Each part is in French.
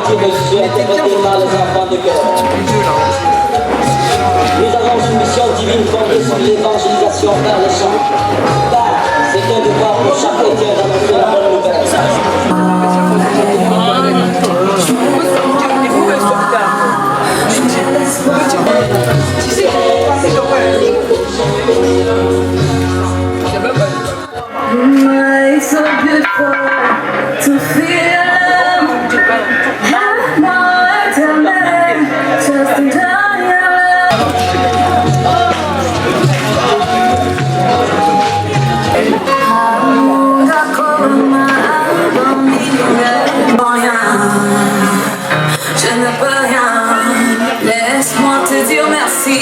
tu reçus interpréter par les enfants de cœur. Nous avons une mission divine fondée sur l'évangélisation par les chants. Car c'est un devoir pour chaque chrétien d'annoncer la bonne nouvelle. It's so beautiful to feel more than that, just enjoy your je ne peux rien, laisse-moi te dire merci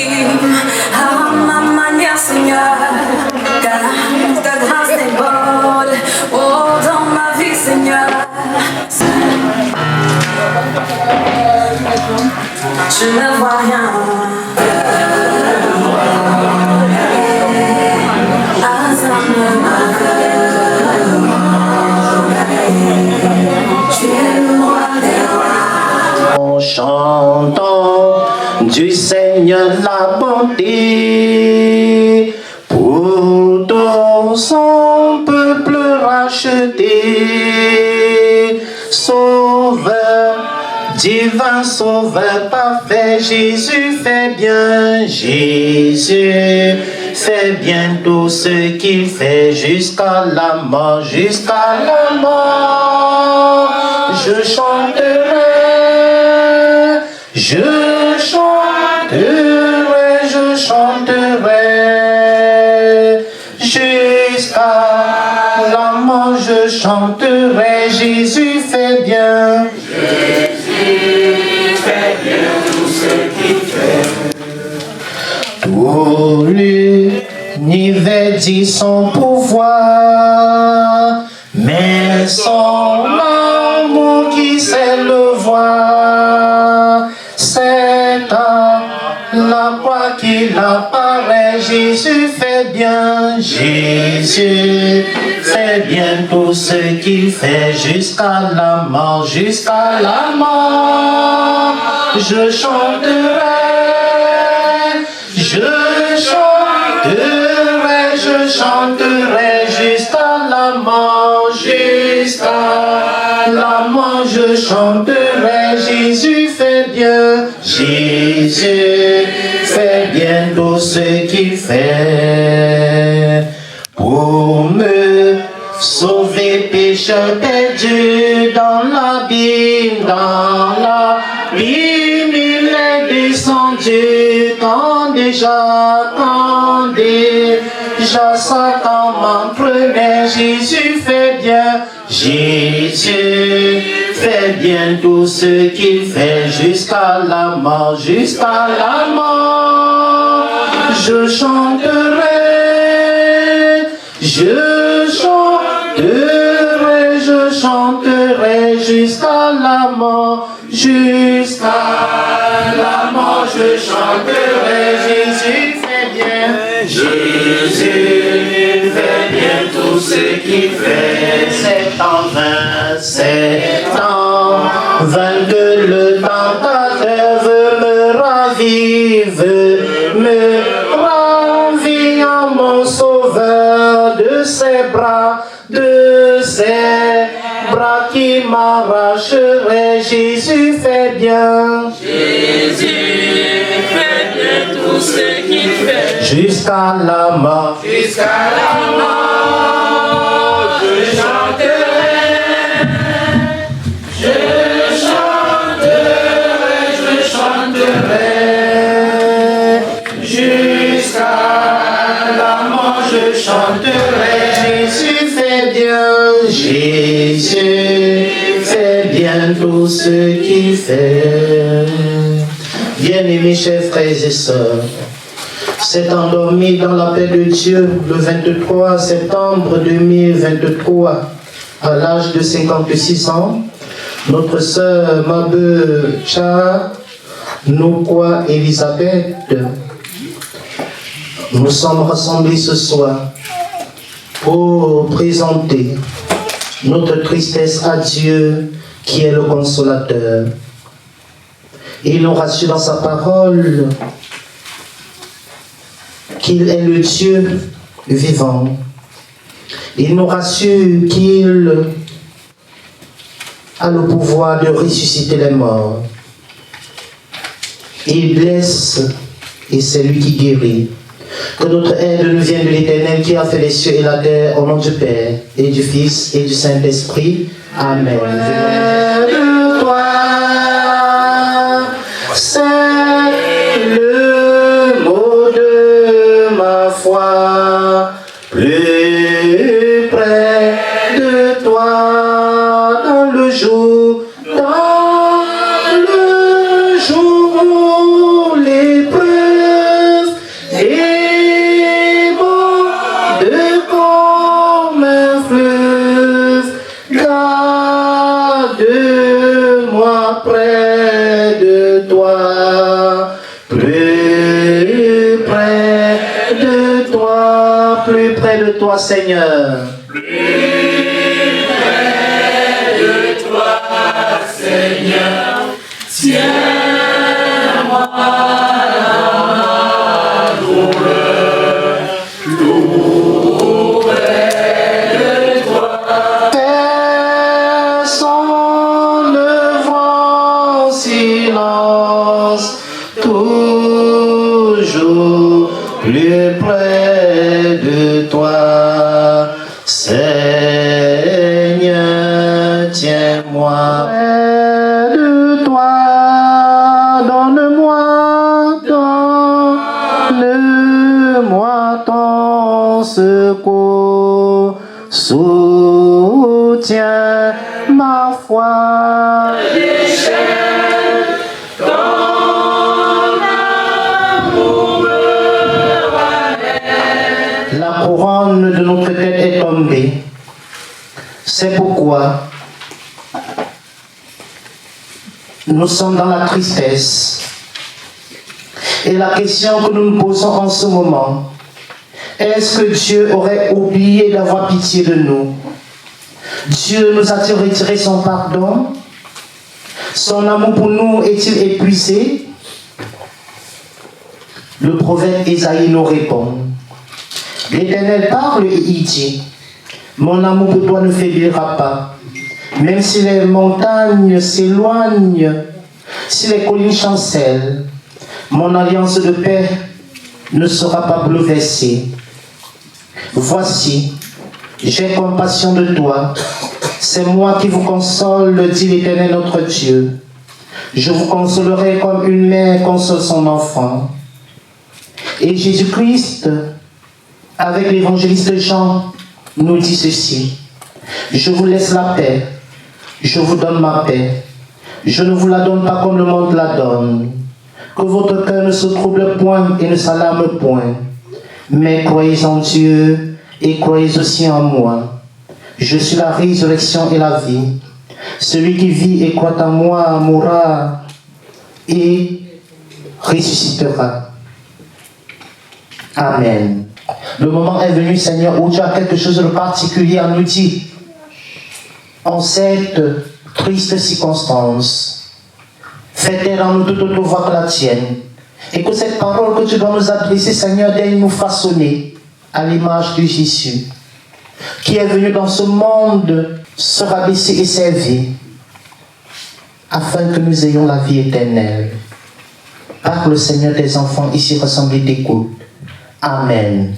à ma manière, Seigneur, car ta grâce est bonne, oh, dans ma vie, Seigneur. Je ne vois rien. En chantant du Seigneur la bonté pour tout son peuple racheté, Sauveur, divin Sauveur parfait, Jésus fait bien, Jésus fait bien tout ce qu'il fait jusqu'à la mort, jusqu'à la mort. Je chanterai, je chanterai, jusqu'à la mort, je chanterai, Jésus fait bien. Jésus fait bien tout ce qu'il fait. Tout l'univers dit son pouvoir, mais son amour qui sait le voir, c'est à la croix qu'il apparaît. Jésus fait bien, Jésus fait bien tout ce qu'il fait jusqu'à la mort, jusqu'à la mort. Je chanterai, je chanterai jusqu'à la mort, jusqu'à la mort, je chanterai. Jésus fait bien, Jésus fait bien tout ce qu'il fait pour me sauver, pécheur perdu dans l'abîme, il est descendu quand déjà Satan m'entraînait. Jésus fait bien, Jésus fait bien tout ce qu'il fait jusqu'à la mort, jusqu'à la mort. Je chanterai, je chanterai jusqu'à la mort, jusqu'à la mort, je chanterai. Jésus fait bien, Jésus fait bien tout ce qu'il fait. C'est en vain que le tentateur veut me ravir mon sauveur de ses bras qui m'arracherait. Jésus fait bien, Jésus fait bien tout ce qu'il fait jusqu'à la mort, jusqu'à la mort. Je chanterai, jusqu'à la mort, je chanterai. Jésus fait bien, Jésus fait bien tout ce qu'il fait. Bien-aimés chers frères et sœurs, s'est endormi dans la paix de Dieu le 23 septembre 2023 à l'âge de 56 ans. Notre sœur Mabe Cha Nokwa Elisabeth. Nous sommes rassemblés ce soir pour présenter notre tristesse à Dieu qui est le consolateur. Il nous rassure dans sa parole qu'il est le Dieu vivant. Il nous rassure qu'il a le pouvoir de ressusciter les morts. Il blesse et c'est lui qui guérit. Que notre aide nous vienne de l'Éternel qui a fait les cieux et la terre, au nom du Père et du Fils et du Saint-Esprit. Amen. De toi, c'est le mot de ma foi. Plus près de toi dans le jour où l'épreuve déborde comme un fleuve. Garde-moi près de toi, plus près de toi, plus près de toi, Seigneur. Plus près de toi, Seigneur. Tiens-moi la douleur, tout près de toi. Fais son œuvre en silence, toujours plus près de toi. Seigneur, tiens-moi près de toi, donne-moi ton secours, soutiens ma foi. La couronne de notre tête est tombée. C'est pourquoi nous sommes dans la tristesse. Et la question que nous nous posons en ce moment, est-ce que Dieu aurait oublié d'avoir pitié de nous? Dieu nous a-t-il retiré son pardon? Son amour pour nous est-il épuisé? Le prophète Ésaïe nous répond. L'Éternel parle et il dit, mon amour pour toi ne faiblira pas. Même si les montagnes s'éloignent, si les collines chancellent, mon alliance de paix ne sera pas bouleversée. Voici, j'ai compassion de toi. C'est moi qui vous console, dit l'Éternel notre Dieu. Je vous consolerai comme une mère console son enfant. Et Jésus-Christ, avec l'évangéliste Jean, nous dit ceci. Je vous laisse la paix. Je vous donne ma paix. Je ne vous la donne pas comme le monde la donne. Que votre cœur ne se trouble point et ne s'alarme point. Mais croyez en Dieu et croyez aussi en moi. Je suis la résurrection et la vie. Celui qui vit et croit en moi mourra et ressuscitera. Amen. Le moment est venu, Seigneur, où tu as quelque chose de particulier à nous dire. En cette triste circonstance, fais taire en nous toute autre voix que la tienne. Et que cette parole que tu dois nous adresser, Seigneur, daigne nous façonner à l'image de Jésus, qui est venu dans ce monde se rabaisser et servir, afin que nous ayons la vie éternelle. Parle, Seigneur, des enfants ici rassemblés t'écoutent. Amen.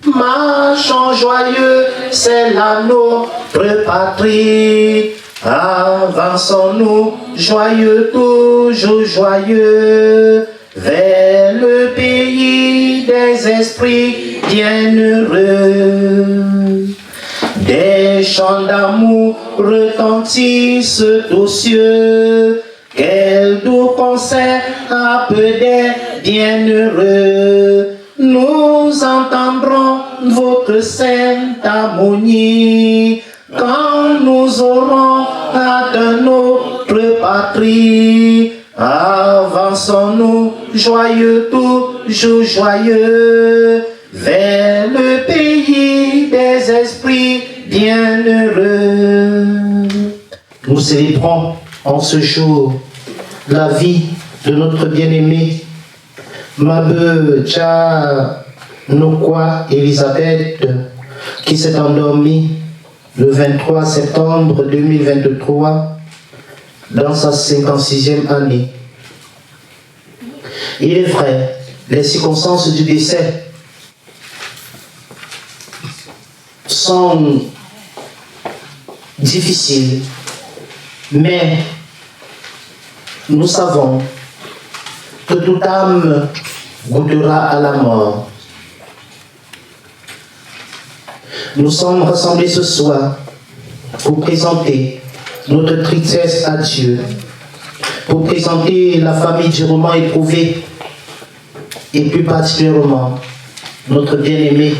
Marchons joyeux, c'est là notre patrie. Avançons-nous, joyeux, toujours joyeux, vers le pays des esprits bienheureux. Des chants d'amour retentissent aux cieux. Quel doux concert appelle des bienheureux. Nous entendrons votre sainte harmonie quand nous aurons atteint notre patrie. Avançons-nous, joyeux, toujours joyeux, vers le pays des esprits bienheureux. nous célébrons en ce jour la vie de notre bien-aimée Mabe Tcha Nokwa Elisabeth, qui s'est endormie le 23 septembre 2023 dans sa 56e année. Il est vrai, les circonstances du décès sont difficiles, mais nous savons que toute âme goûtera à la mort. Nous sommes rassemblés ce soir pour présenter notre tristesse à Dieu, pour présenter la famille durement éprouvée et plus particulièrement notre bien-aimée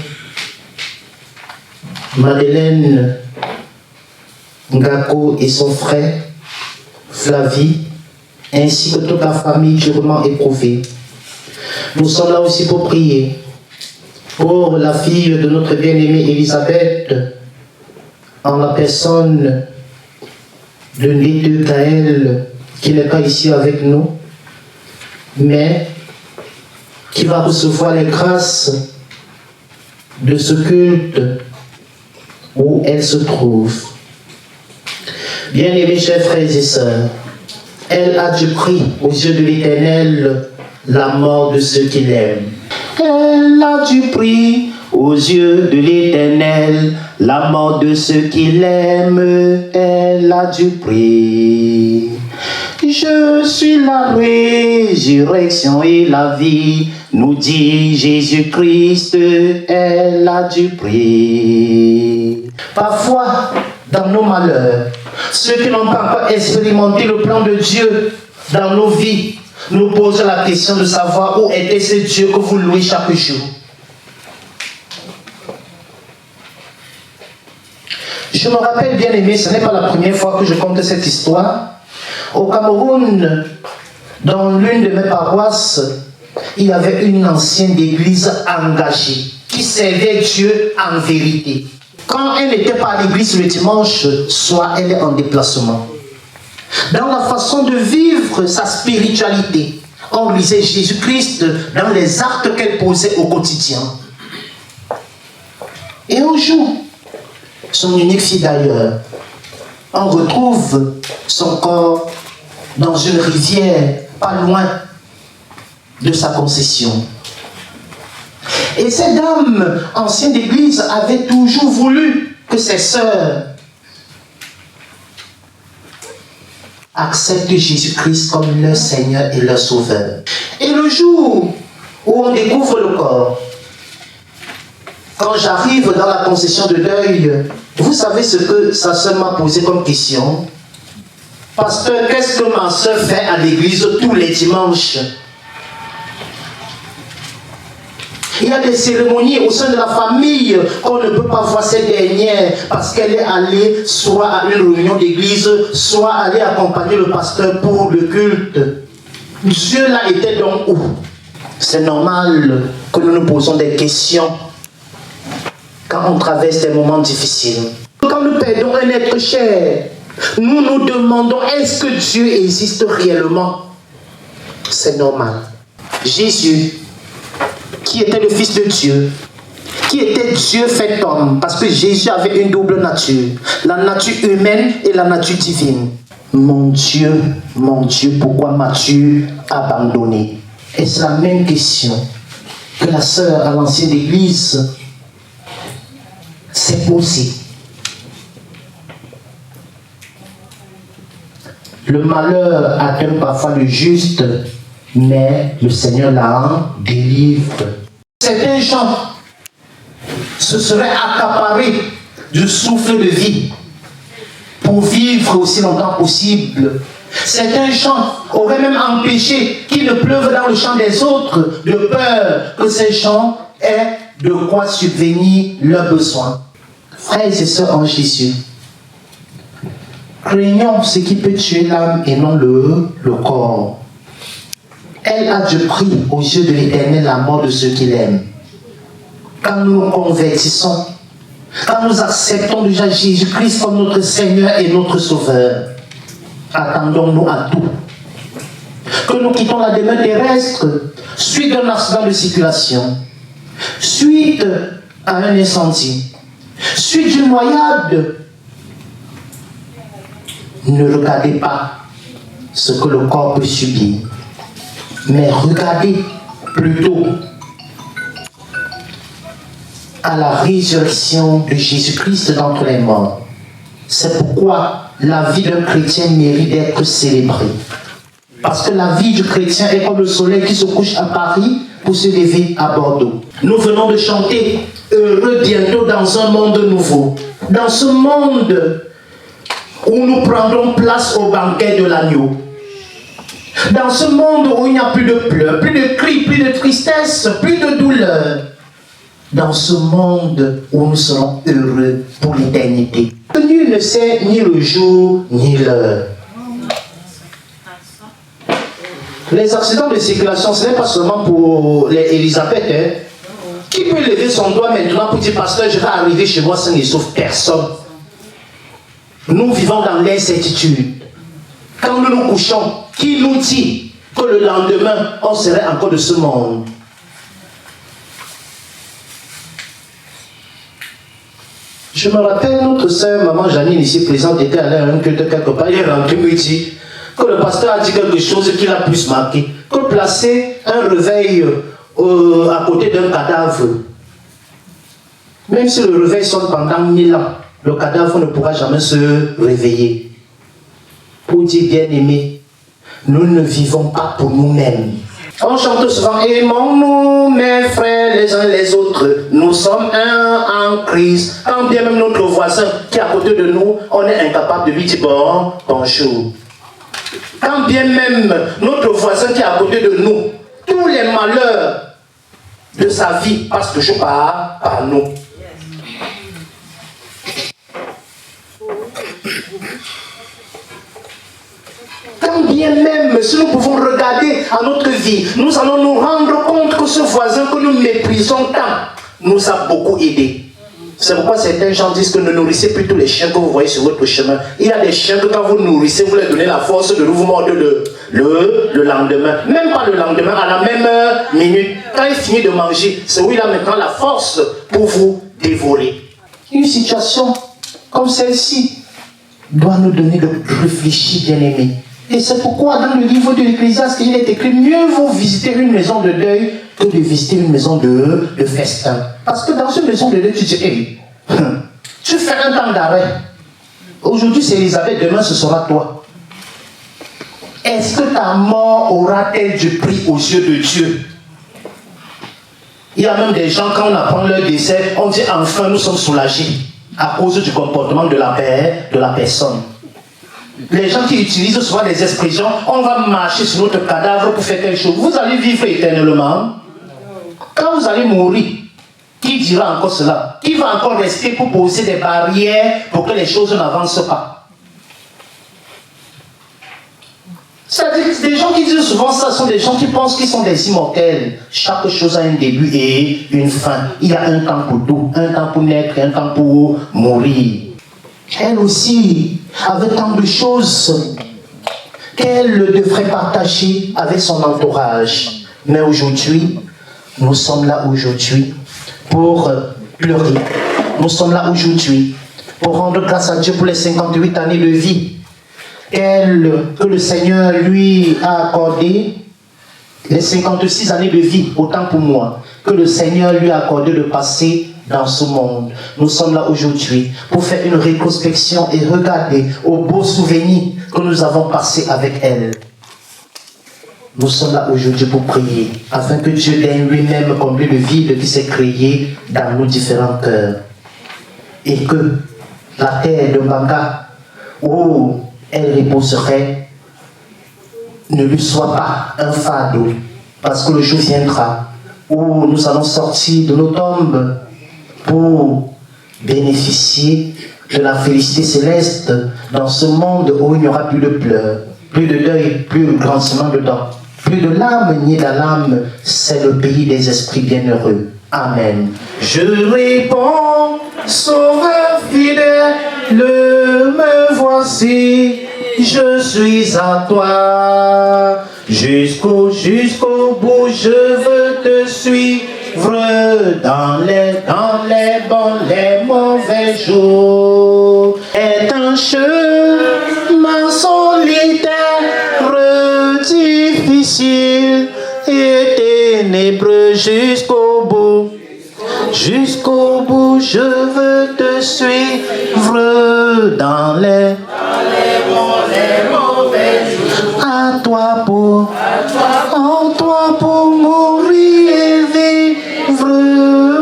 Madeleine Ngako et son frère Flavie, ainsi que toute la famille durement éprouvée. Nous sommes là aussi pour prier pour la fille de notre bien-aimée Elisabeth, en la personne de Nédeu Gaël, qui n'est pas ici avec nous, mais qui va recevoir les grâces de ce culte où elle se trouve. Bien-aimés chers frères et sœurs, elle a du prix aux yeux de l'Éternel la mort de ceux qui l'aiment. Elle a du prix aux yeux de l'Éternel la mort de ceux qui l'aiment. Elle a du prix. Je suis la résurrection et la vie, nous dit Jésus-Christ. Elle a du prix. Parfois, dans nos malheurs, ceux qui n'ont pas encore expérimenté le plan de Dieu dans nos vies nous posent la question de savoir où était ce Dieu que vous louez chaque jour. Je me rappelle, bien aimé, ce n'est pas la première fois que je compte cette histoire. Au Cameroun, dans l'une de mes paroisses, il y avait une ancienne église engagée qui servait Dieu en vérité. Quand elle n'était pas à l'église le dimanche, soit elle est en déplacement. Dans la façon de vivre sa spiritualité, on lisait Jésus-Christ dans les actes qu'elle posait au quotidien. Et un jour, son unique fille d'ailleurs, on retrouve son corps dans une rivière pas loin de sa concession. Et cette dame ancienne d'église avait toujours voulu que ses sœurs acceptent Jésus-Christ comme leur Seigneur et leur Sauveur. Et le jour où on découvre le corps, quand j'arrive dans la concession de deuil, vous savez ce que sa sœur m'a posé comme question? Pasteur, qu'est-ce que ma sœur fait à l'église tous les dimanches? Il y a des cérémonies au sein de la famille qu'on ne peut pas voir cette dernière parce qu'elle est allée soit à une réunion d'église, soit aller accompagner le pasteur pour le culte. Dieu là était donc où? C'est normal que nous nous posons des questions quand on traverse des moments difficiles. Quand nous perdons un être cher, nous nous demandons, est-ce que Dieu existe réellement? C'est normal. Jésus, qui était le Fils de Dieu, qui était Dieu fait homme, parce que Jésus avait une double nature, la nature humaine et la nature divine. Mon Dieu, pourquoi m'as-tu abandonné? Est-ce la même question que la sœur à l'ancienne église s'est posée? Le malheur atteint parfois le juste, mais le Seigneur la délivre. Certains gens se seraient accaparés du souffle de vie pour vivre aussi longtemps possible. Certains gens auraient même empêché qu'il ne pleuve dans le champ des autres, de peur que ces gens aient de quoi subvenir leurs besoins. Frères et sœurs en Jésus, craignons ce qui peut tuer l'âme et non le corps. Elle a du prix aux yeux de l'Éternel la mort de ceux qui l'aiment. Quand nous nous convertissons, quand nous acceptons déjà Jésus-Christ comme notre Seigneur et notre Sauveur, attendons-nous à tout. Que nous quittons la demeure terrestre suite à un accident de circulation, suite à un incendie, suite d'une noyade. Ne regardez pas ce que le corps peut subir, mais regardez plutôt à la résurrection de Jésus-Christ d'entre les morts. C'est pourquoi la vie d'un chrétien mérite d'être célébrée. Parce que la vie du chrétien est comme le soleil qui se couche à Paris pour se lever à Bordeaux. Nous venons de chanter heureux bientôt dans un monde nouveau. Dans ce monde où nous prendrons place au banquet de l'agneau. Dans ce monde où il n'y a plus de pleurs, plus de cris, plus de tristesse, plus de douleur. Dans ce monde où nous serons heureux pour l'éternité. Nul ne sait ni le jour ni l'heure. Les accidents de circulation, ce n'est pas seulement pour les Elisabeth. Hein. Qui peut lever son doigt maintenant pour dire, pasteur, je vais arriver chez moi sans et sauf personne. Nous vivons dans l'incertitude. Quand nous nous couchons, qui nous dit que le lendemain, on serait encore de ce monde? Je me rappelle, notre sœur, maman Janine, ici présente, était allée à un culte quelque part. Elle est rentrée, me dit que le pasteur a dit quelque chose qui l'a plus marqué. Que placer un réveil à côté d'un cadavre, même si le réveil sonne pendant 1000 ans, le cadavre ne pourra jamais se réveiller. Pour dire, bien-aimé, nous ne vivons pas pour nous-mêmes. On chante souvent, aimons-nous, mes frères, les uns les autres. Nous sommes un en Christ. Quand bien même notre voisin qui est à côté de nous, on est incapable de lui dire bonjour. Quand bien même notre voisin qui est à côté de nous, tous les malheurs de sa vie passent toujours par nous. Quand bien même, si nous pouvons regarder à notre vie, nous allons nous rendre compte que ce voisin que nous méprisons tant nous a beaucoup aidés. C'est pourquoi certains gens disent que ne nourrissez plus tous les chiens que vous voyez sur votre chemin. Il y a des chiens que quand vous nourrissez, vous leur donnez la force de vous mordre le lendemain. Même pas le lendemain, à la même minute. Quand il finit de manger, c'est où il a maintenant la force pour vous dévorer. Une situation comme celle-ci doit nous donner de réfléchir, bien-aimés. Et c'est pourquoi dans le livre de l'Ecclésiaste, il est écrit, mieux vaut visiter une maison de deuil que de visiter une maison de festin. Parce que dans une maison de deuil, tu dis, hey, tu fais un temps d'arrêt. Aujourd'hui c'est Elisabeth, demain ce sera toi. Est-ce que ta mort aura-t-elle du prix aux yeux de Dieu? Il y a même des gens, quand on apprend leur décès, on dit, enfin nous sommes soulagés à cause du comportement de la personne. Les gens qui utilisent souvent des expressions, on va marcher sur notre cadavre pour faire quelque chose. Vous allez vivre éternellement. Quand vous allez mourir, qui dira encore cela? Qui va encore rester pour poser des barrières pour que les choses n'avancent pas? C'est-à-dire que des gens qui disent souvent ça sont des gens qui pensent qu'ils sont des immortels. Chaque chose a un début et une fin. Il y a un temps pour tout, un temps pour naître et un temps pour mourir. Elle aussi avait tant de choses qu'elle devrait partager avec son entourage. Mais aujourd'hui, nous sommes là aujourd'hui pour pleurer. Nous sommes là aujourd'hui pour rendre grâce à Dieu pour les 58 années de vie que le Seigneur lui a accordé, les 56 années de vie, autant pour moi, que le Seigneur lui a accordé de passer dans ce monde. Nous sommes là aujourd'hui pour faire une rétrospection et regarder aux beaux souvenirs que nous avons passés avec elle. Nous sommes là aujourd'hui pour prier, afin que Dieu daigne lui-même combler le vide qui s'est créé dans nos différents cœurs. Et que la terre de Mbanga, où elle reposerait, ne lui soit pas un fardeau, parce que le jour viendra où nous allons sortir de nos tombes pour bénéficier de la félicité céleste dans ce monde où il n'y aura plus de pleurs, plus de deuil, plus de grincement de dents, plus de larmes ni d'alarmes. C'est le pays des esprits bienheureux. Amen. Je réponds, Sauveur fidèle, me voici. je suis à toi. Jusqu'au bout, je veux te suivre dans les bons, les mauvais jours. Est un chemin solitaire, difficile et ténébreux jusqu'au bout. Jusqu'au bout, je veux te suivre dans les mauvais jours. À toi pour mourir et vivre.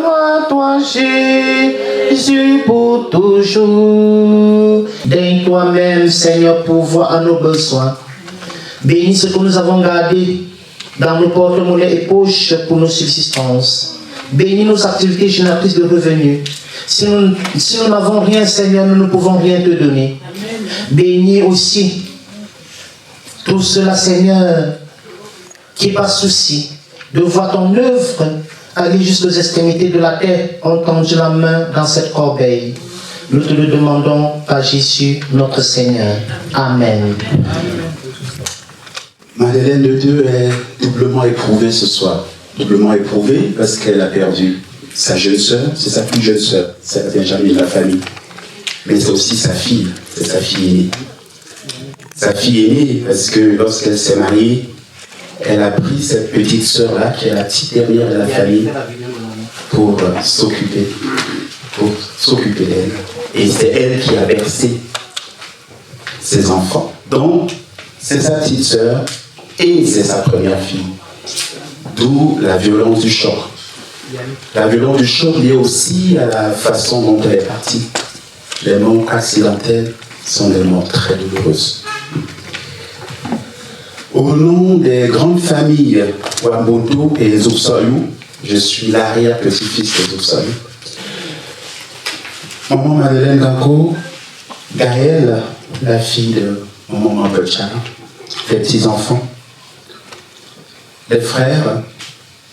À toi, Jésus, pour toujours. Daigne toi-même, Seigneur, pourvoir à nos besoins. Bénis ce que nous avons gardé dans nos porte-monnaies et poches pour nos subsistances. Bénis nos activités génératrices de revenus. Si nous n'avons rien, Seigneur, nous ne pouvons rien te donner. Bénis aussi tout cela, Seigneur, qui par souci de voir ton œuvre aller jusqu'aux extrémités de la terre, ont tendu la main dans cette corbeille. Nous te le demandons par Jésus, notre Seigneur. Amen. Madeleine de Dieu est doublement éprouvée ce soir. Doublement éprouvée parce qu'elle a perdu sa jeune sœur, c'est sa plus jeune sœur, c'est la Benjamin de la famille. Mais c'est aussi sa fille, c'est sa fille aînée. Sa fille aînée parce que lorsqu'elle s'est mariée, elle a pris cette petite sœur-là, qui est la petite dernière de la famille, pour s'occuper d'elle. Et c'est elle qui a bercé ses enfants. Donc, c'est sa petite sœur et c'est sa première fille. D'où la violence du choc. La violence du choc liée aussi à la façon dont elle est partie. Les morts accidentelles sont des morts très douloureuses. Au nom des grandes familles Wamboto et Zoursoyou, je suis l'arrière-petit-fils de Zoursoyou. Maman Madeleine Gako, Gaëlle, la fille de Maman Mampecha, les petits-enfants, les frères,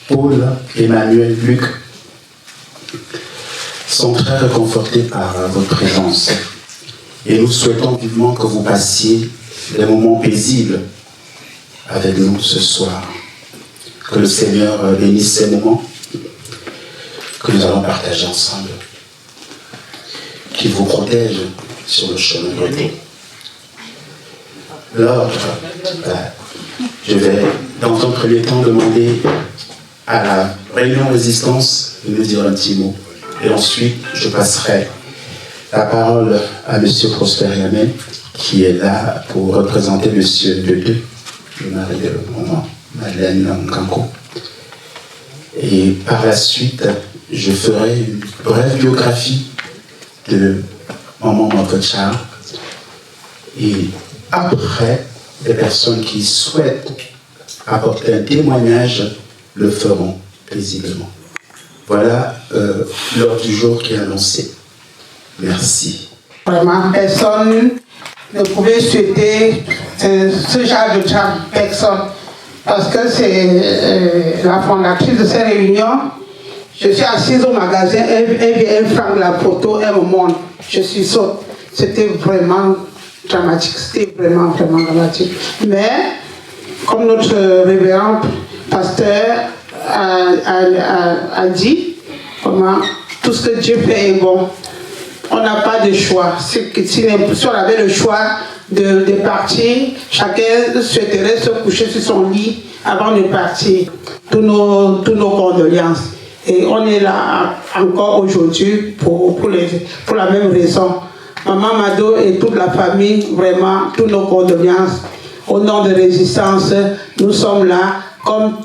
Paul, Emmanuel, Luc, sont très réconfortés par votre présence. Et nous souhaitons vivement que vous passiez des moments paisibles avec nous ce soir. Que le Seigneur bénisse ces moments que nous allons partager ensemble. Qu'il vous protège sur le chemin de retour. L'ordre, je vais dans un premier temps demander à la réunion résistance de me dire un petit mot. Et ensuite, je passerai la parole à M. Prosper Yamel, qui est là pour représenter M. Dedeux, le mari de maman Madeleine Nganko. Et par la suite, je ferai une brève biographie de maman Mampecha. Et après, les personnes qui souhaitent apporter un témoignage le feront paisiblement. Voilà l'ordre du jour qui est annoncé. Merci. Vraiment, personne ne pouvait souhaiter ce genre de charme, personne. Parce que c'est la fondatrice de ces réunions. Je suis assise au magasin, elle frappe la photo, elle me montre. Je suis saute. C'était vraiment dramatique, c'était vraiment dramatique. Mais, comme notre révérend pasteur a dit, comment tout ce que Dieu fait est bon. On n'a pas de choix. Si on avait le choix de partir, chacun souhaiterait se coucher sur son lit avant de partir. Tous nos condoléances. Et on est là encore aujourd'hui pour la même raison. Maman Mado et toute la famille, vraiment, toutes nos condoléances. Au nom de Résistance, nous sommes là. Comme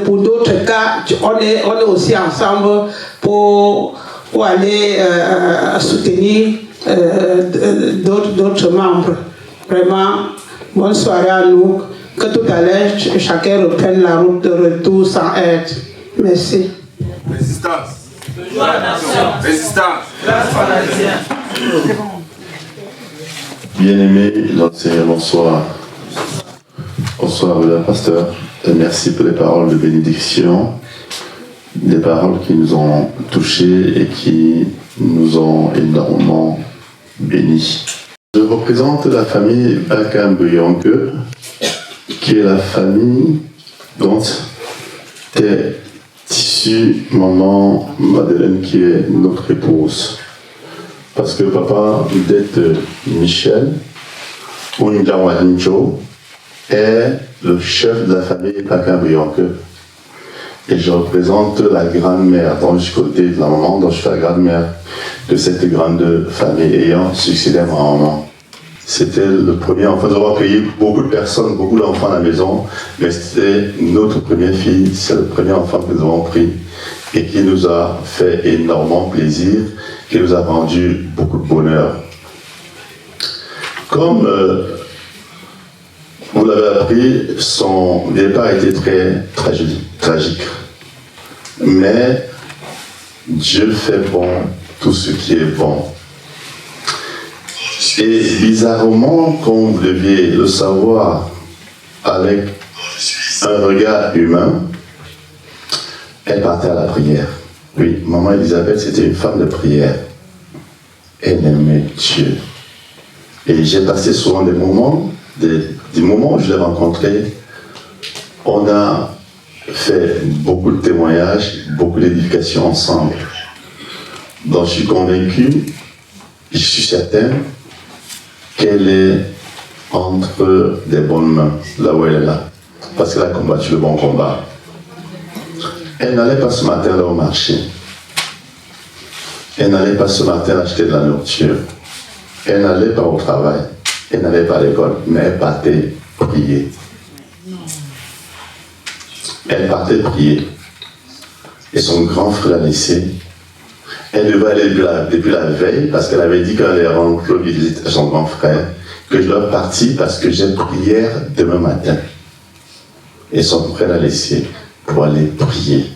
pour d'autres cas, on est aussi ensemble pour aller soutenir d'autres membres. Vraiment, bonne soirée à nous. Que tout à l'heure, chacun reprenne la route de retour sans aide. Merci. Résistance. Résistance. Bien-aimé, Seigneur, bonsoir. Bonsoir, le pasteur. Merci pour les paroles de bénédiction, des paroles qui nous ont touchés et qui nous ont énormément bénis. Je représente la famille Bakambuyonke, qui est la famille dont est issue maman Madeleine, qui est notre épouse. Parce que papa d'être Michel, Unjawanjo, est le chef de la famille Bakambuyonke. Et je représente la grand-mère, donc je suis côté de la maman, donc je suis la grand-mère de cette grande famille ayant succédé à ma maman. C'était le premier enfant. Nous avons accueilli beaucoup de personnes, beaucoup d'enfants à la maison, mais c'était notre première fille, c'est le premier enfant que nous avons pris et qui nous a fait énormément plaisir, qui nous a rendu beaucoup de bonheur. Comme vous l'avez appris, son départ était très tragique. Mais Dieu fait bon tout ce qui est bon. Et bizarrement, comme vous deviez le savoir avec un regard humain, elle partait à la prière. Oui, maman Elisabeth, c'était une femme de prière. Elle aimait Dieu. Et j'ai passé souvent des moments où je l'ai rencontrée, on a fait beaucoup de témoignages, beaucoup d'édifications ensemble. Donc je suis convaincu, je suis certain qu'elle est entre des bonnes mains, là où elle est là, parce qu'elle a combattu le bon combat. Elle n'allait pas ce matin là au marché. Elle n'allait pas ce matin acheter de la nourriture. Elle n'allait pas au travail. Elle n'allait pas à l'école, mais elle partait prier. Elle partait prier. Et son grand frère l'a laissé. Elle devait aller depuis la veille, parce qu'elle avait dit quand elle est rentrée visiter son grand frère, que je dois partir parce que j'ai prière demain matin. Et son frère l'a laissé pour aller prier.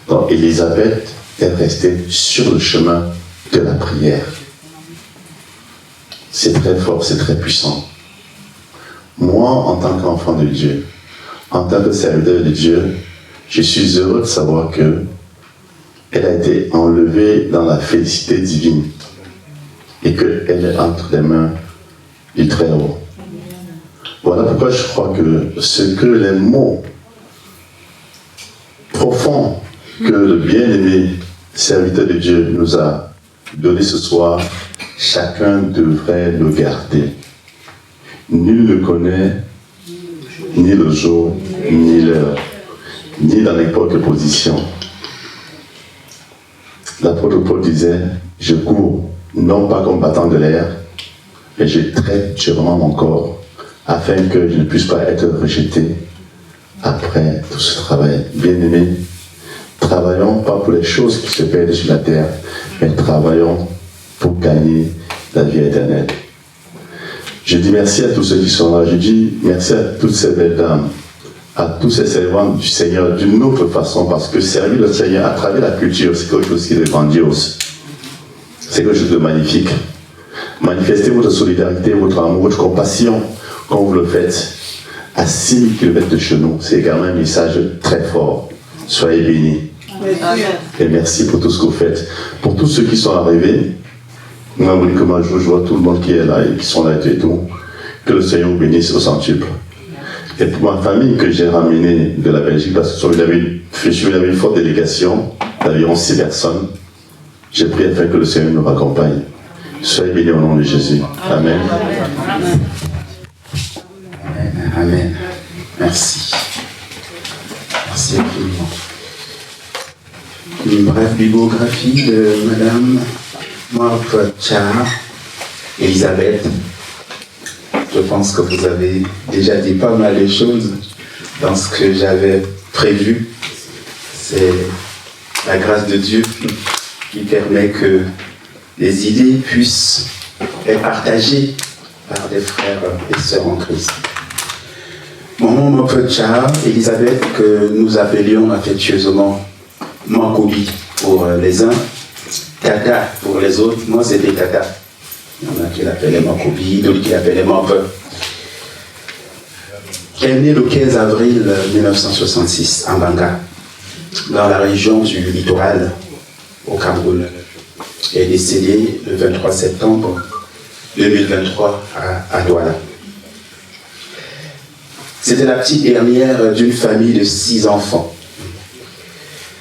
Donc Elisabeth est restée sur le chemin de la prière. C'est très fort, c'est très puissant. Moi, en tant qu'enfant de Dieu, en tant que serviteur de Dieu, je suis heureux de savoir que elle a été enlevée dans la félicité divine et qu'elle est entre les mains du Très-Haut. Voilà pourquoi je crois que ce que les mots profonds que le bien-aimé serviteur de Dieu nous a donné ce soir, chacun devrait le garder. Nul ne connaît ni le jour, ni l'heure, ni dans n'importe quelle position. L'apôtre Paul disait, je cours, non pas comme battant de l'air, mais je traite durement mon corps, afin que je ne puisse pas être rejeté après tout ce travail. Bien-aimés, travaillons pas pour les choses qui se perdent sur la terre, mais travaillons pour gagner la vie éternelle. Je dis merci à tous ceux qui sont là. Je dis merci à toutes ces belles dames, à tous ces servants du Seigneur d'une autre façon, parce que servir le Seigneur à travers la culture, c'est quelque chose qui est grandiose. C'est quelque chose de magnifique. Manifestez votre solidarité, votre amour, votre compassion, quand vous le faites à 6000 km de chez nous. C'est également un message très fort. Soyez bénis. Et merci pour tout ce que vous faites. Pour tous ceux qui sont arrivés, moi, je vois tout le monde qui est là et qui sont là et tout. Que le Seigneur vous bénisse au centuple. Et pour ma famille que j'ai ramenée de la Belgique, parce que je suis une forte délégation d'environ 6 personnes, j'ai prié afin que le Seigneur nous raccompagne. Soyez bénis au nom de Jésus. Amen. Amen. Amen. Merci. Merci infiniment. Une brève bibliographie de Madame Martha Elisabeth. Je pense que vous avez déjà dit pas mal de choses dans ce que j'avais prévu. C'est la grâce de Dieu qui permet que les idées puissent être partagées par des frères et sœurs en Christ. Maman Martha Elisabeth, que nous appelions affectueusement Makobi pour les uns, Tata pour les autres. Moi c'était Tata. Il y en a qui l'appelaient Makobi, d'autres qui l'appelaient Mape. Elle est née le 15 avril 1966 en Banga, dans la région du littoral au Cameroun. Elle est décédée le 23 septembre 2023 à Douala. C'était la petite dernière d'une famille de 6 enfants.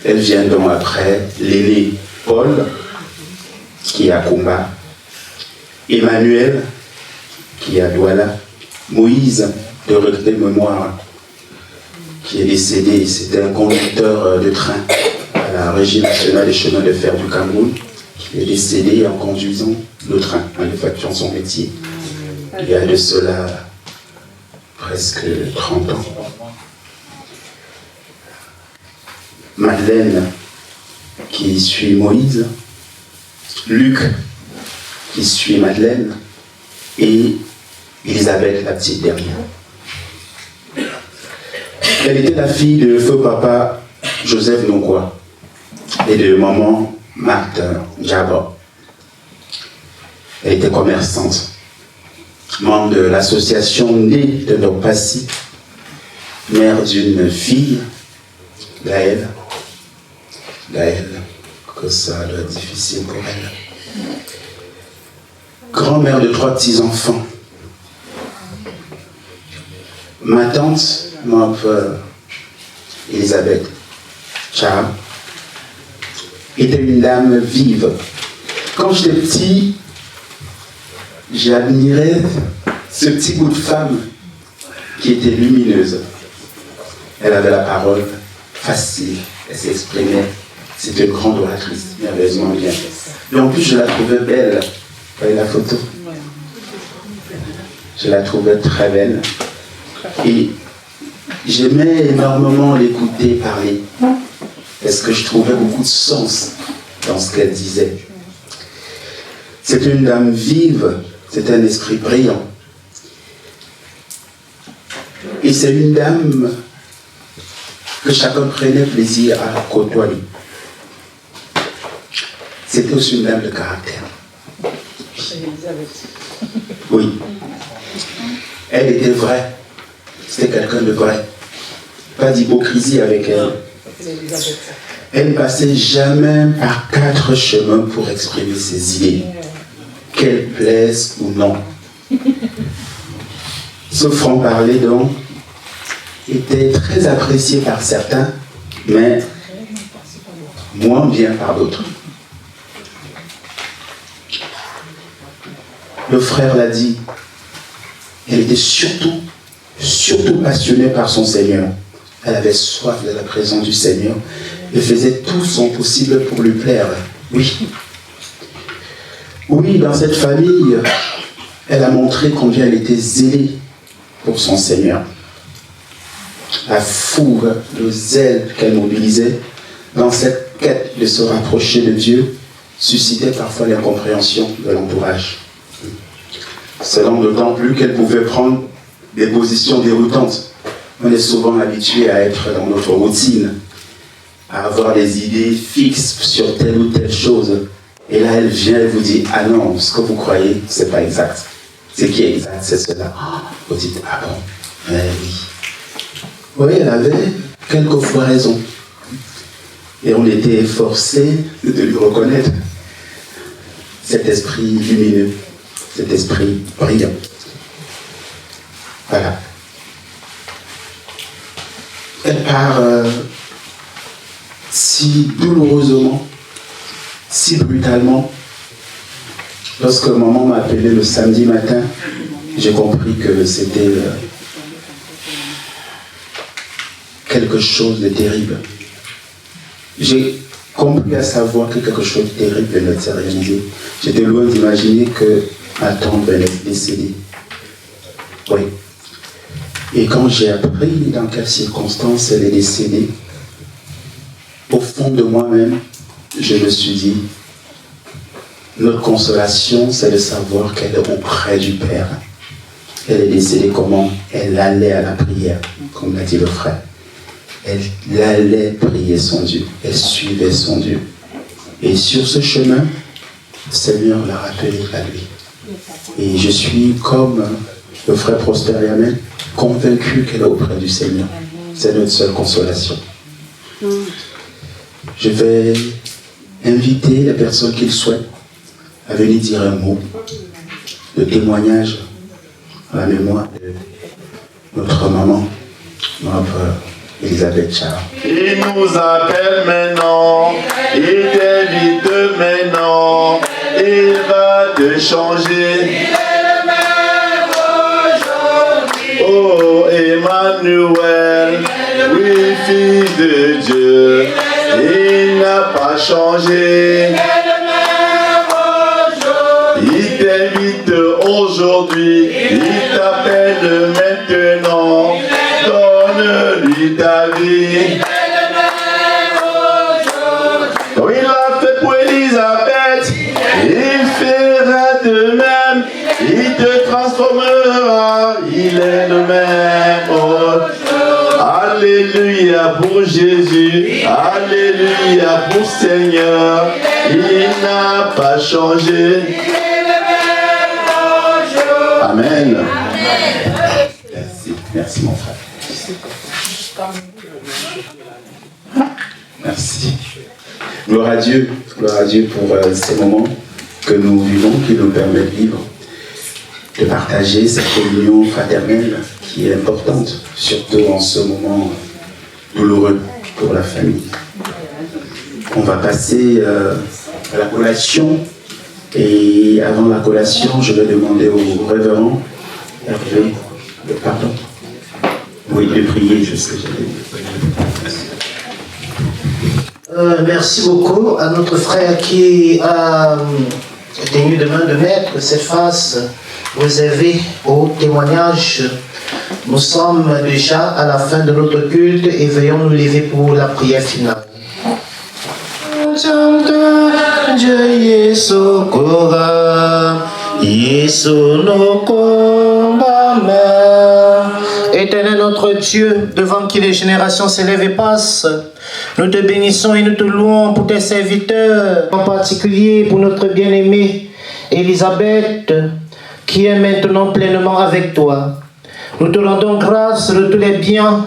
Elle vient donc après l'aîné Paul, qui est à Kumba, Emmanuel, qui est à Douala, Moïse, de regret mémoire, qui est décédé. C'était un conducteur de train à la Régie nationale des chemins de fer du Cameroun, qui est décédé en conduisant le train, en effectuant son métier. Il y a de cela presque 30 ans. Madeleine, qui suit Moïse, Luc, qui suit Madeleine, et Elisabeth, la petite dernière. Elle était la fille de feu papa Joseph Nongwa et de maman Marthe Djabo. Elle était commerçante, membre de l'association née de Nopassi, mère d'une fille, Gaëlle, que ça doit être difficile pour elle. Grand-mère de 3 petits-enfants. Ma tante, Elisabeth Cham, était une dame vive. Quand j'étais petit, j'admirais ce petit bout de femme qui était lumineuse. Elle avait la parole facile, elle s'exprimait. C'était une grande oratrice, merveilleusement bien. Et en plus, je la trouvais belle. Vous voyez la photo? Je la trouvais très belle. Et j'aimais énormément l'écouter parler. Parce que je trouvais beaucoup de sens dans ce qu'elle disait. C'était une dame vive, c'était un esprit brillant. Et c'est une dame que chacun prenait plaisir à côtoyer. C'était aussi une dame de caractère. Oui. Elle était vraie. C'était quelqu'un de vrai. Pas d'hypocrisie avec elle. Elle ne passait jamais par 4 chemins pour exprimer ses idées, qu'elles plaisent ou non. Ce franc-parler, donc, était très apprécié par certains, mais moins bien par d'autres. Le frère l'a dit, elle était surtout passionnée par son Seigneur. Elle avait soif de la présence du Seigneur et faisait tout son possible pour lui plaire. Oui. Oui, dans cette famille, elle a montré combien elle était zélée pour son Seigneur. La fougue, le zèle qu'elle mobilisait dans cette quête de se rapprocher de Dieu suscitait parfois l'incompréhension de l'entourage. Selon d'autant plus qu'elle pouvait prendre des positions déroutantes. On est souvent habitué à être dans notre routine, à avoir des idées fixes sur telle ou telle chose. Et là, elle vient et vous dit, ah non, ce que vous croyez, c'est pas exact. Ce qui est exact, c'est cela. Vous dites, ah bon, oui. Oui, elle avait quelquefois raison. Et on était forcé de lui reconnaître cet esprit lumineux, cet esprit brillant. Voilà. Elle part si douloureusement, si brutalement. Lorsque maman m'a appelé le samedi matin, j'ai compris que c'était quelque chose de terrible. J'ai compris à savoir que quelque chose de terrible venait de se réaliser. J'étais loin d'imaginer que ma tante venait de décéder. Oui. Et quand j'ai appris dans quelles circonstances elle est décédée, au fond de moi-même, je me suis dit, notre consolation, c'est de savoir qu'elle est auprès du Père. Elle est décédée comment? Elle allait à la prière, comme l'a dit le frère. Elle allait prier son Dieu. Elle suivait son Dieu. Et sur ce chemin, le Seigneur l'a rappelé à lui. Et je suis comme le frère Prosper Yamen, convaincu qu'elle est auprès du Seigneur. C'est notre seule consolation. Je vais inviter les personnes qui le souhaitent à venir dire un mot de témoignage à la mémoire de notre maman, notre Elisabeth Charles. Il nous appelle maintenant, il t'invite maintenant, il va te changer. Oh Emmanuel, oui fils de Dieu, il n'a pas changé. Il t'invite aujourd'hui, il t'appelle maintenant, donne-lui ta vie. Comme il l'a fait pour Elisabeth, il fera de même, il te transformera, il est le même. Oh. Alléluia pour Jésus, alléluia pour Seigneur, il n'a pas changé. Amen. Merci, merci mon frère. Merci. Gloire à Dieu pour ces moments que nous vivons, qui nous permettent de vivre, de partager cette communion fraternelle qui est importante, surtout en ce moment douloureux pour la famille. On va passer à la collation. Et avant la collation, je vais demander au révérend Hervé de pardon. Oui, de prier, je sais que j'allais dire. Merci beaucoup à notre frère qui a tenu demain de mettre cette face réservée au témoignage. Nous sommes déjà à la fin de notre culte et veuillons nous lever pour la prière finale. Éternel notre Dieu, devant qui les générations s'élèvent et passent, nous te bénissons et nous te louons pour tes serviteurs, en particulier pour notre bien-aimée Elisabeth, qui est maintenant pleinement avec toi. Nous te rendons grâce de tous les biens.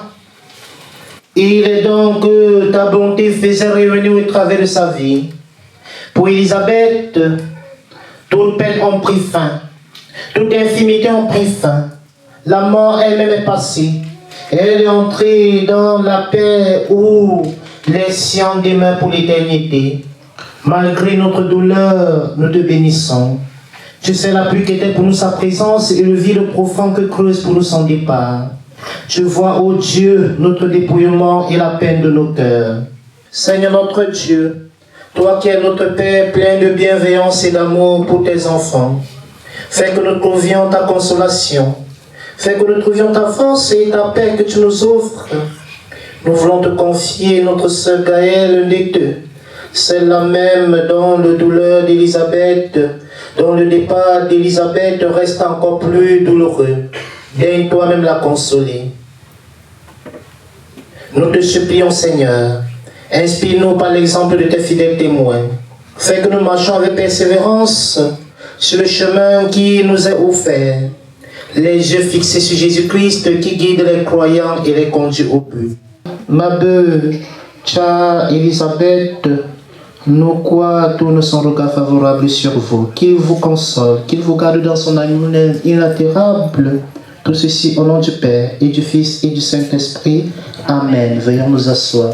Il est donc que ta bonté faisait rayonner au travers de sa vie. Pour Elisabeth, toute peine ont pris fin, toute infimité ont pris fin. La mort elle-même est passée. Elle est entrée dans la paix où les siens demeurent pour l'éternité. Malgré notre douleur, nous te bénissons. Tu sais la pluie qu'était pour nous sa présence et le vide profond que creuse pour nous son départ. Tu vois, ô Dieu, notre dépouillement et la peine de nos cœurs. Seigneur notre Dieu, toi qui es notre Père plein de bienveillance et d'amour pour tes enfants, fais que nous trouvions ta consolation, fais que nous trouvions ta force et ta paix que tu nous offres. Nous voulons te confier notre sœur Gaëlle Néteux, celle-là même dont la douleur d'Elisabeth, dont le départ d'Elisabeth reste encore plus douloureux. Daigne toi-même la consoler. Nous te supplions, Seigneur, inspire-nous par l'exemple de tes fidèles témoins. Fais que nous marchions avec persévérance sur le chemin qui nous est offert. Les yeux fixés sur Jésus-Christ qui guide les croyants et les conduit au but. Ma belle, chère Elisabeth, nous croyons tous nos son regard favorable sur vous. Qu'il vous console, qu'il vous garde dans son amour inaltérable. Tout ceci au nom du Père et du Fils et du Saint-Esprit. Amen. Veuillons nous asseoir.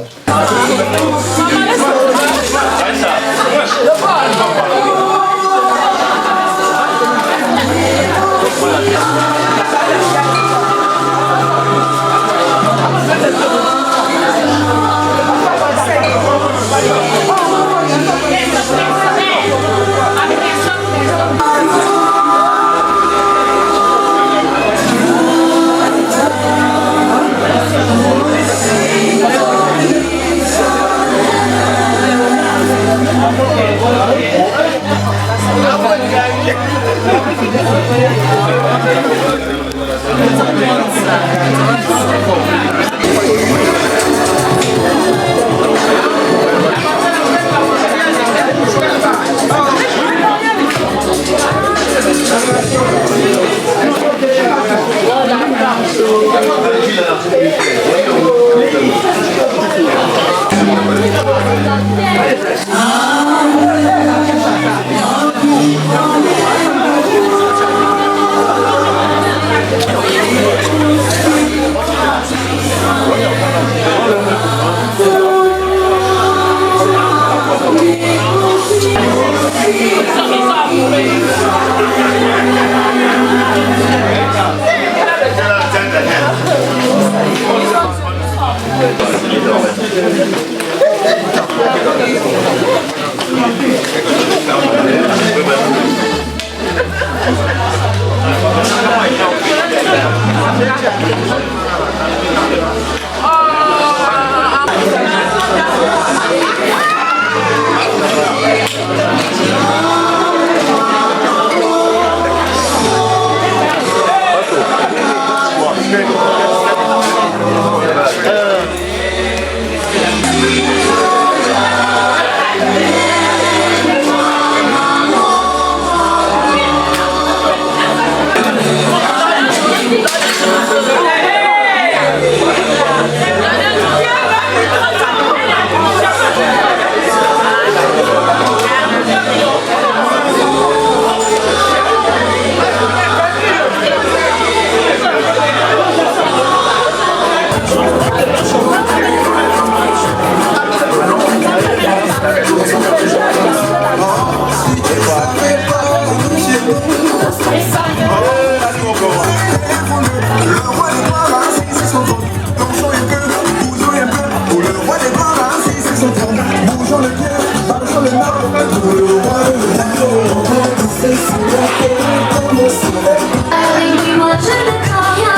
Avec lui, moi je ne crains rien,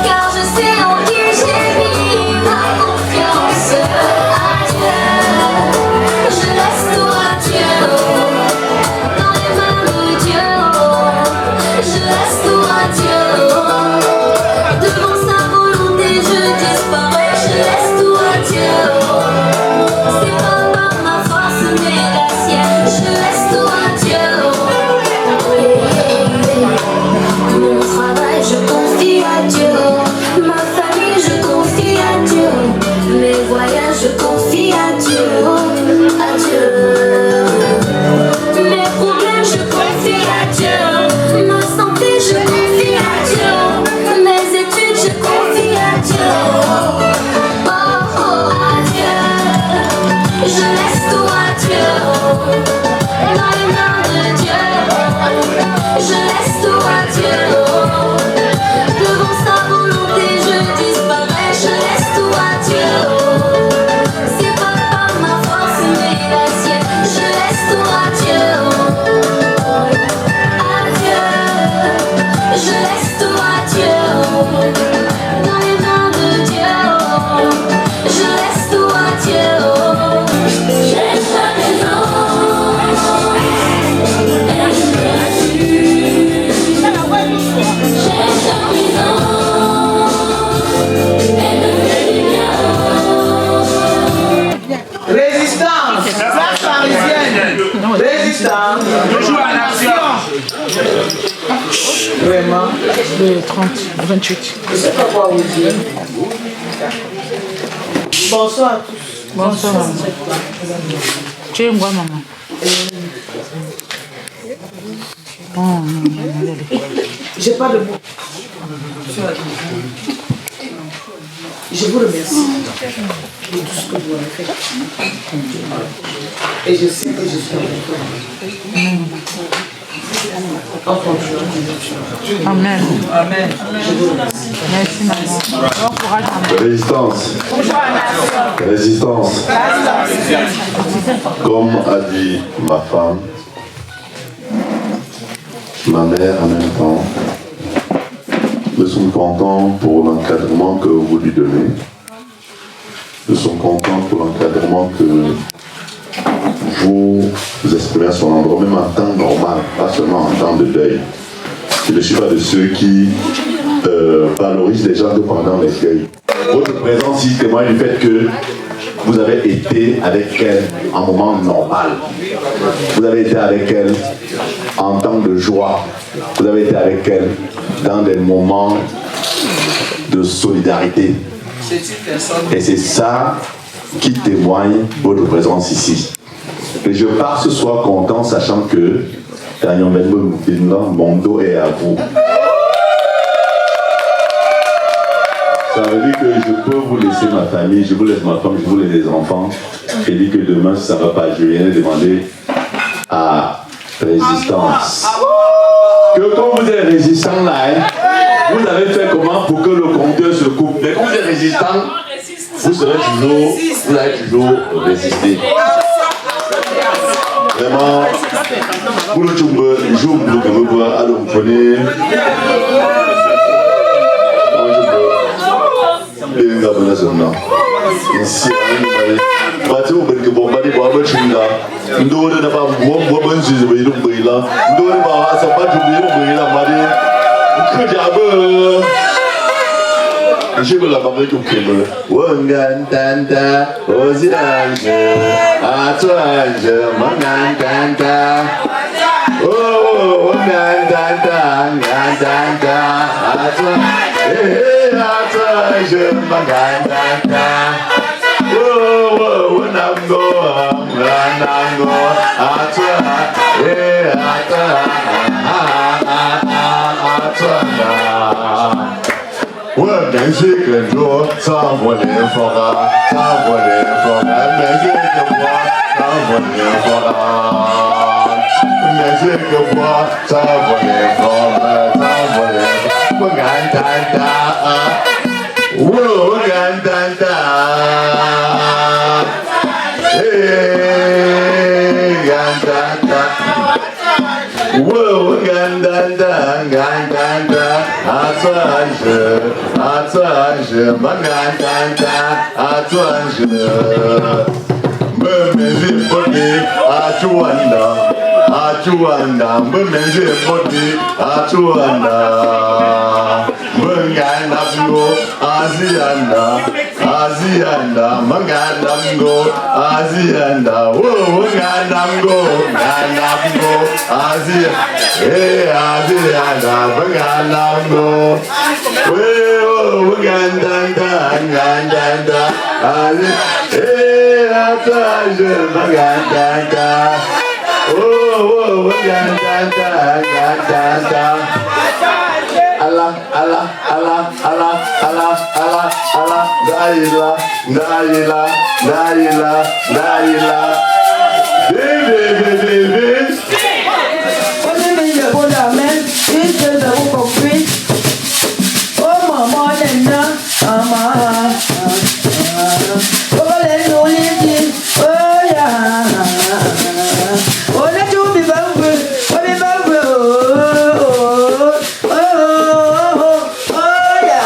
car je sais en qui j'ai mis ma confiance. Adieu, je laisse tout à Dieu, dans les mains de Dieu. Je laisse tout à Dieu, devant sa volonté je disparais. Je laisse tout à Dieu, c'est pas par ma force mais la sienne. Je laisse tout à Dieu. Mon travail je confie à Dieu, ma famille je confie à Dieu, mes voyages je confie à Dieu, mes problèmes je confie à Dieu, ma santé je confie à Dieu, mes études je confie à Dieu. Oh, oh, à Dieu, je laisse tout à Dieu, dans les mains de Dieu. Je laisse tout à Dieu, devant sa volonté je disparais. Je laisse tout à Dieu, c'est pas par ma force mais la sienne. Je laisse tout à Dieu, je laisse tout à Dieu, dans les mains de Dieu. Je laisse tout à Dieu. J'ai jamais Résistance, place parisienne, résistance, je joue à l'action. Vraiment. De 30, 28. Je sais pas quoi vous dire. Bonsoir à tous. Bonsoir, maman. Tu es quoi, maman? Oh, non, allez. J'ai pas de mots. Je vous remercie de tout ce que vous avez fait. Et je sais que je suis avec vous. Amen. Amen. Merci, maman. Bon courage, maman. Résistance. Résistance. Comme a dit ma femme, ma mère en même temps, nous sommes contents pour l'encadrement que vous lui donnez. Nous sommes contents pour l'encadrement que vous exprimez à son endroit, même en temps normal, pas seulement en temps de deuil. Je ne suis pas de ceux qui valorisent les gens que pendant les deuils. Votre présence ici témoigne du fait que vous avez été avec elle en moment normal. Vous avez été avec elle en temps de joie. Vous avez été avec elle dans des moments de solidarité. Et c'est ça qui témoigne votre présence ici. Et je pars ce soir content, sachant que mon dos est à vous. Ça veut dire que je peux vous laisser ma famille, je vous laisse ma femme, je vous laisse les enfants. Et dit que demain, si ça ne va pas, je viens demander à Résistance. Que quand vous êtes résistant là, vous avez fait comment pour que le compteur se coupe? Mais quand vous êtes résistant, vous serez toujours, vous allez toujours résister. Vraiment, pour le tchumbe, je vous dis, alors vous prenez. Je veux la parler comme tu veux. Wangantanta, Oziange, Atuange, Mangantanta. Oh, Wangantanta, Ngantanta, Atuange, Mangantanta. Oh, Nango, Atuange, Atuange. 我们是跟着上我的风啊，上我的风，俺们是跟我上我的风啊，俺们是跟我上我的风，上我的风，我敢担当，我敢担当，敢担当，我。Azianda, Manganamgo, Azianda, Manganamgo, Manganamgo, Azianda, Manganamgo, Magandanda, Magandanda, Magandanda, Allah, Naila, David. On est mis le bon amen, une seule de vous compris. Oh maman, nena, maman. Oh les nouilles, oh ya. Oh les tout bibambe, oh bibambe, oh ya.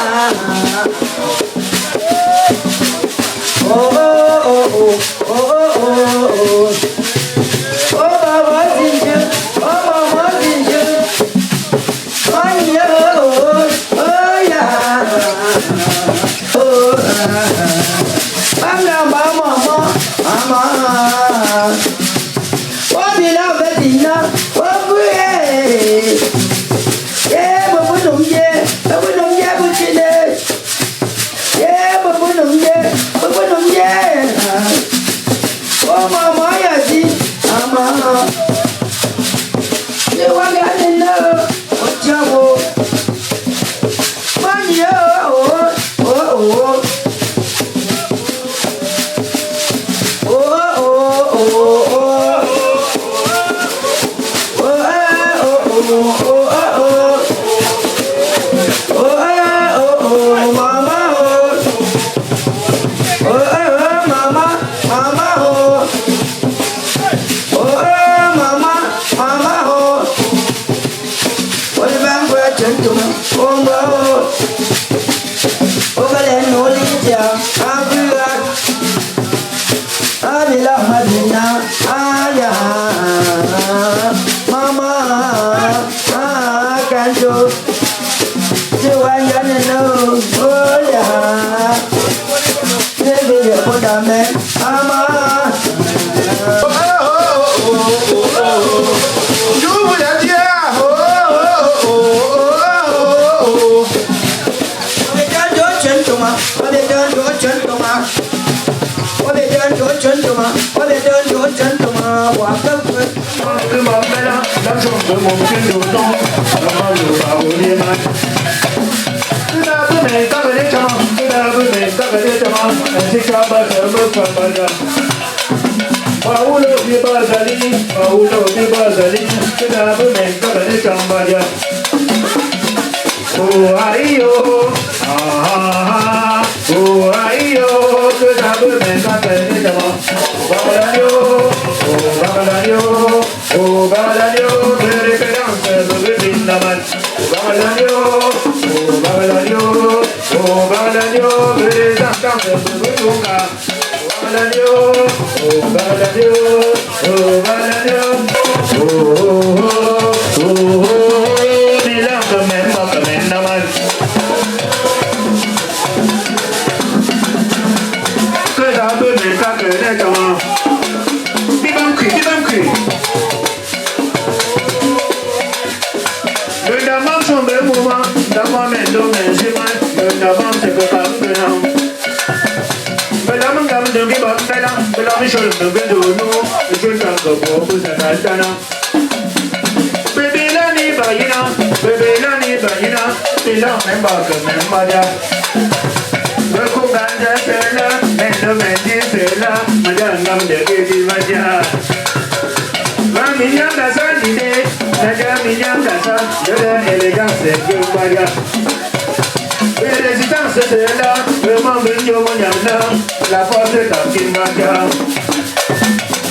La force est en Kimbaga.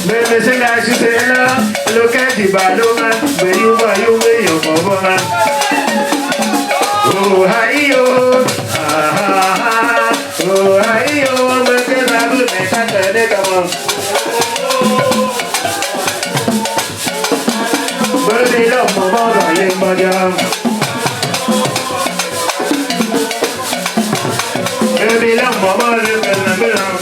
Mais c'est là, je suis là, le cas du ballon, mais you Baby, love, mama, darling, madam. Baby, love, mama, madam.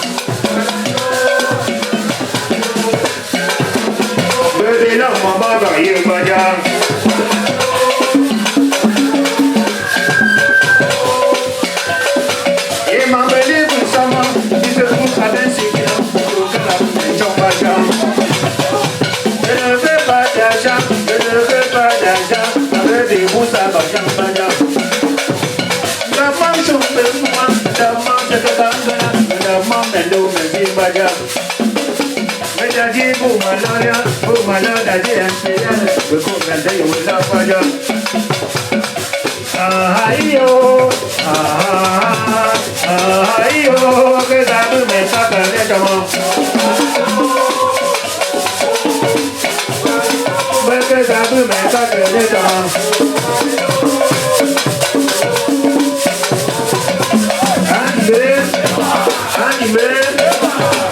Baby, love, mama, darling, madam. Et ma belle, vous savez, il se trouve à bien sécure. Je ne veux pas d'argent, je ne veux pas d'argent. Ma belle, vous savez, la manche au moi, la manche de Bangala, la manche de l'eau, mais c'est pas grave. Mais t'as dit, vous malade, t'as dit, vous comprenez, vous l'avez pas grave. Yo, que ça peut me faire comment. Que ça peut me faire comment.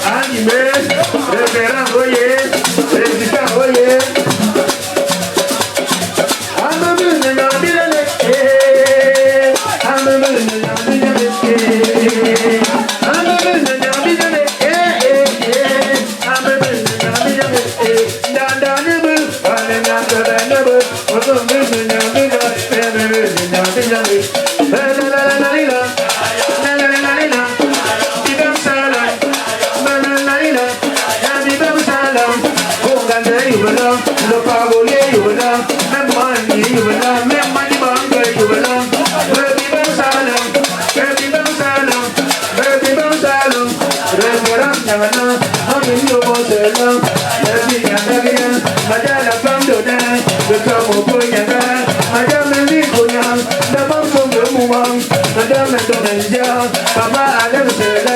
Animé, référent voyé, résistant voyé. Le parolier, you will love, même money, you will love, même money banker, you will love. Baby Bansalom, baby Bansalom, baby Bansalom. Restaurant, Nagana, I'm in your hotel. Baby Nagayan, Madame la femme d'honneur, le corps au Boyaga, Madame Nicoyan, la femme from the Mouang, Madame Indonesia, Papa Adam Sela.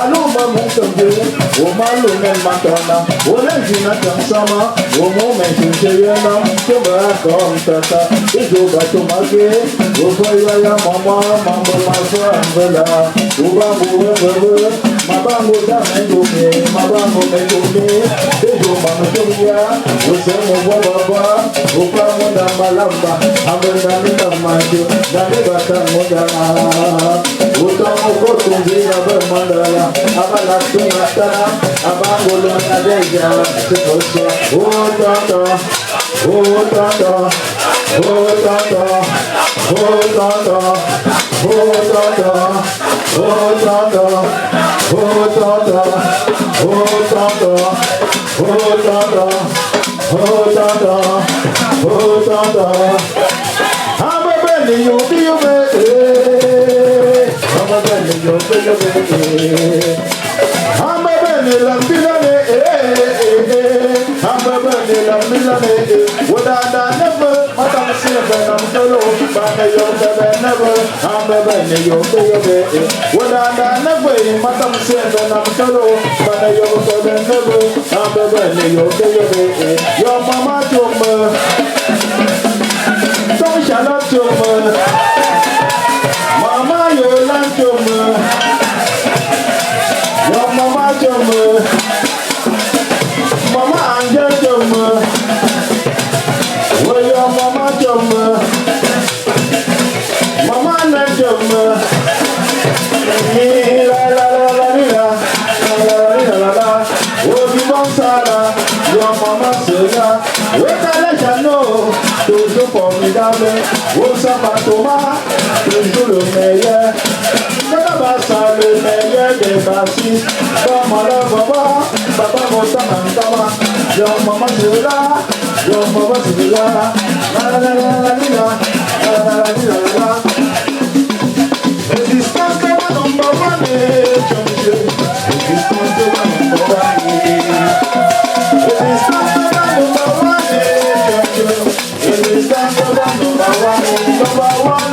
Alo mamu kambe, o malu men matana, o lejina kansama, o momento cheyena, kemba kontata, ijoga tomage, o koya mama, mama masambela, o bangu wewe, mabangu damengume, mabangu mengume, ijo mamu tomia, o semo baba, o pamu da malamba, ambenda minda majo, dane bata modana, o tomo kotungira mandala, abala tumatana, abangolo nadeja, sekosa, oh tata, oh tata, oh tata, oh tata, oh tata, oh tata, oh tata, oh tata, oh tata, oh tata, oh tata, I'm a belly, you be a baby. I'm a belly, you're baby. I'm a belly, I'm a belly, I'm what I never, what I'm saying, I'm solo, but you're never. I'm a belly, you're baby. What I never, what I'm saying, I'm solo, but you're never. I'm a belly, you're baby. Your mama told me, don't shut up to me. Mama, you like to me. Your mama to me. Mama, Angel to me. Well, your mama to me. Mama, like to me. La la la la la la la la. Oh, you want Sarah? Your mama say la. Wait a let you know. Toujours formidable. Oh, ça va Thomas. Toujours le meilleur. Ça le meilleur des bassistes. Comme le papa, papa monta mankama. Yo maman c'est là, yo maman c'est là. La la la la la la la la la la. Resistance comme number one, resistance comme number one. Resistance comme number one, resistance comme number one.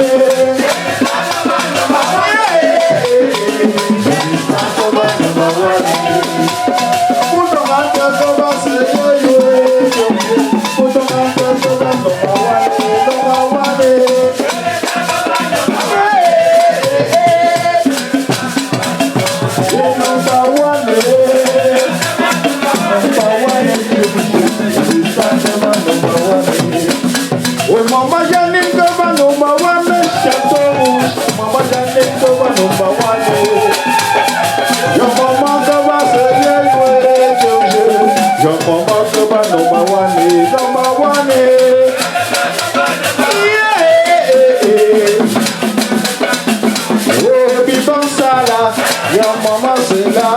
Mama Janin Gova number one, Chateau. Mama Janin Gova number one. Your mama Gova say your mama Gova number one. Oh, baby Bansala, your mama c'est là.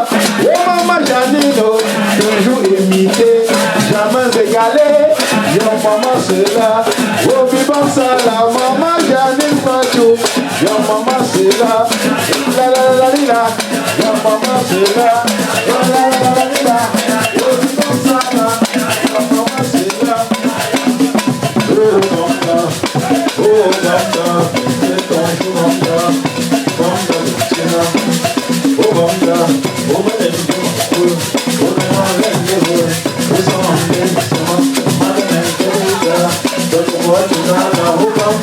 Oh, mama Janino, toujours imité, jamais égalé. Your mama c'est là. Oh, baby Bansala, mama Janine Fatou. Your mama c'est là. La la la la la. Your mama c'est là. La la la la la. Oh, baby Bansala, your mama c'est là. Oh, mama, c'est ton jour, mama. Oh,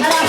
Ala